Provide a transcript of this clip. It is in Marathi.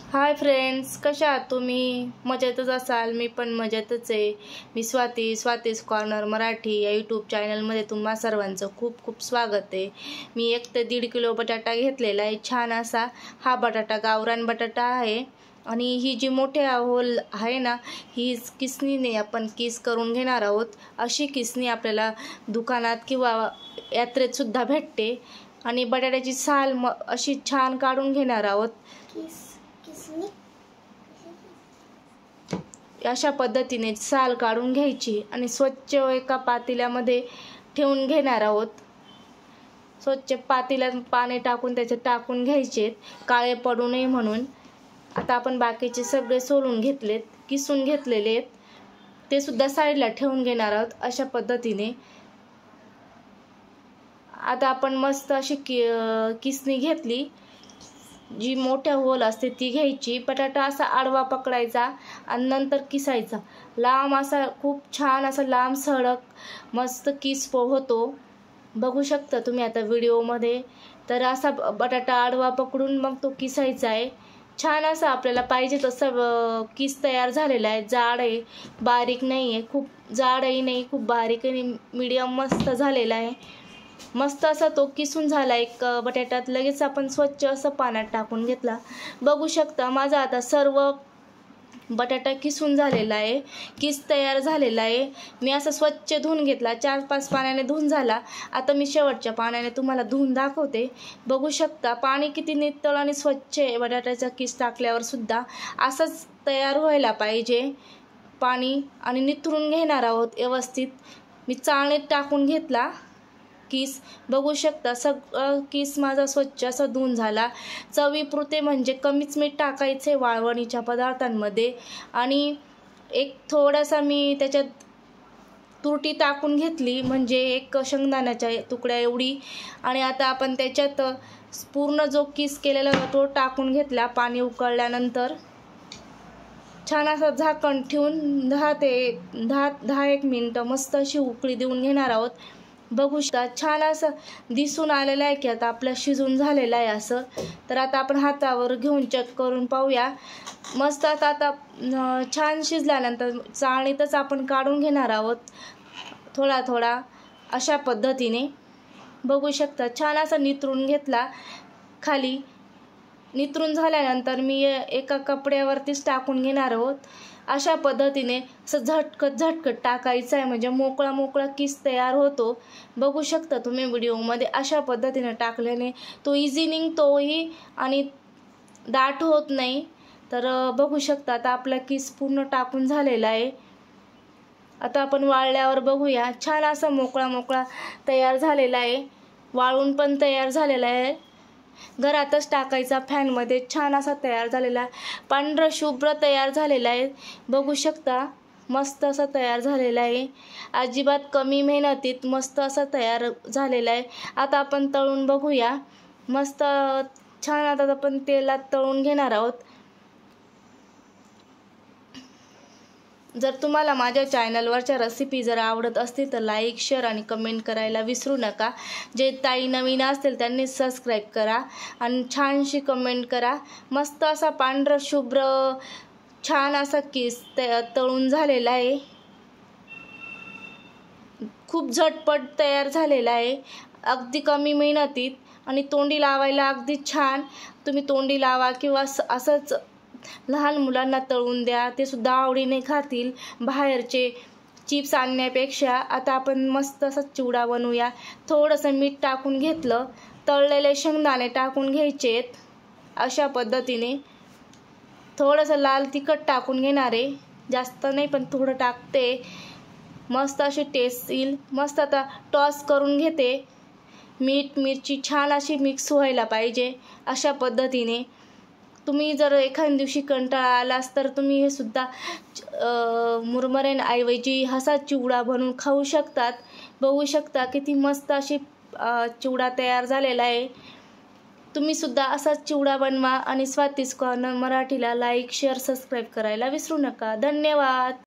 हाय फ्रेंड्स, कशा आहात तुम्ही? मजेतच असाल. मी पण मजेतच आहे. मी स्वातीस कॉर्नर मराठी या यूट्यूब चॅनलमध्ये तुम्हा सर्वांचं खूप खूप स्वागत आहे. मी 1 ते 1.5 किलो बटाटा घेतलेला आहे. छान असा हा बटाटा गावरान बटाटा आहे. आणि ही जी मोठ्या होल आहे ना, ही किसनीने आपण किस करून घेणार आहोत. अशी किसनी आपल्याला दुकानात किंवा यात्रेत सुद्धा भेटते. आणि बटाट्याची साल अशी छान काढून घेणार आहोत. अशा पद्धतीने साल काढून घ्यायची आणि स्वच्छ एका पातेल्यामध्ये ठेवून घेणार आहोत. स्वच्छ पातेल्यात पाणी टाकून त्याच्यात टाकून घ्यायचे, काळे पडू नये म्हणून. आता आपण बाकीचे सगळे सोलून घेतलेत, किसून घेतलेले आहेत, ते सुद्धा साईडला ठेवून घेणार आहोत. अशा पद्धतीने आता आपण मस्त अशी किसणी घेतली, जी मोठ्या होल असते ती घ्यायची. बटाटा असा आडवा पकडायचा आणि नंतर किसायचा. लांब असा, खूप छान असा लांब सडक मस्त किस होतो. बघू शकता तुम्ही आता व्हिडिओमध्ये. तर असा बटाटा आडवा पकडून मग तो किसायचा आहे. छान असा आपल्याला पाहिजे तसं किस तयार झालेला आहे. जाड आहे, बारीक नाही आहे, खूप जाडही नाही, खूप बारीकही नाही, मीडियम मस्त झालेला आहे. मस्त असा तो किसून झाला एक बटाट्यात. लगेच आपण स्वच्छ असं पाण्यात टाकून घेतला. बघू शकता माझा आता सर्व बटाटा किसून झालेला आहे, किस तयार झालेला आहे. मी असं स्वच्छ धुवून घेतला, 4-5 पाण्याने धुवून झाला. आता मी शेवटच्या पाण्याने तुम्हाला धुवून दाखवते. बघू शकता पाणी किती नितळ आणि स्वच्छ आहे. बटाट्याचा किस टाकल्यावर सुद्धा असंच तयार व्हायला पाहिजे पाणी. आणि निथरून घेणार आहोत व्यवस्थित. मी चाळणीत टाकून घेतला किस. बघू शकता सगळं किस माझा स्वच्छ असा धुवून झाला. चवीपुरते म्हणजे कमीच मीठ टाकायचे वाळवणीच्या पदार्थांमध्ये. आणि एक थोडासा मी त्याच्यात तुरटी टाकून घेतली, म्हणजे 1 शेंगदाण्याच्या तुकड्या एवढी. आणि आता आपण त्याच्यात पूर्ण जो किस केलेला तो टाकून घेतला. पाणी उकळल्यानंतर छान असा झाकण ठेवून 10-1 मिनिटं मस्त अशी उकळी देऊन घेणार आहोत. बघू शकता छान असं दिसून आलेलं आहे की आता आपलं शिजून झालेलं आहे असं. तर आता आपण हातावर घेऊन चेक करून पाहूया. मस्त आता छान शिजल्यानंतर चाळणीतच आपण काढून घेणार आहोत थोडा थोडा अशा पद्धतीने. बघू शकता छान असा नितरून घेतला. खाली नितरून झाल्यानंतर मी एका कपड्यावरतीच टाकून घेणार आहोत. अशा पद्धतीने असं झटकत टाकायचं आहे, म्हणजे मोकळा किस तयार होतो. बघू शकता तुम्ही व्हिडिओमध्ये. अशा पद्धतीने टाकल्याने तो इझी निघतोही आणि दाट होत नाही. तर बघू शकता आता आपला किस पूर्ण टाकून झालेला आहे. आता आपण वाळल्यावर बघूया. छान असा मोकळा तयार झालेला आहे. वाळून पण तयार झालेला आहे. घरातच टाकायचा फॅनमध्ये. छान असा तयार झालेला आहे. पांढरा शुभ्र तयार झालेला आहे. बघू शकता मस्त असा तयार झालेला आहे. अजिबात कमी मेहनतीत मस्त असा तयार झालेला आहे. आता आपण तळून बघूया. मस्त छान आता आपण तेलात तळून घेणार आहोत. जर तुम्हाला माझ्या चॅनलवरच्या रेसिपी जर आवडत असतील तर लाईक, शेअर आणि कमेंट करायला विसरू नका. जे ताई नवीन असतील त्यांनी सबस्क्राईब करा आणि छानशी कमेंट करा. मस्त असा पांढरा शुभ्र छान असा किस तळून झालेला आहे. खूप झटपट तयार झालेला आहे, अगदी कमी मेहनतीत. आणि तोंडी लावायला अगदी छान. तुम्ही तोंडी लावा किंवा असंच लहान मुलांना तळून द्या, ते सुद्धा आवडीने खातील बाहेरचे चिप्स आणण्यापेक्षा. आता आपण मस्त असा चिवडा बनवूया. थोडंसं मीठ टाकून घेतलं, तळलेले शेंगदाणे टाकून घ्यायचेत. अशा पद्धतीने थोडंसं लाल तिखट टाकून घेणार आहे, जास्त नाही पण थोडं टाकते. मस्त अशी टेस्ट येईल. मस्त आता टॉस करून घेते. मीठ मिरची छान अशी मिक्स व्हायला पाहिजे. अशा पद्धतीने तुम्ही जर एखाद्या दिवशी कंटाळा आलास तर तुम्ही हे सुद्धा मुरमुऱ्यांऐवजी असा चिवडा बनवून खाऊ शकतात. बघू शकता किती मस्त अशी चिवडा तयार झालेला आहे. तुम्ही सुद्धा असाच चिवडा बनवा. आणि स्वातीस कॉर्नर मराठीला लाईक, शेअर, सबस्क्राईब करायला विसरू नका. धन्यवाद.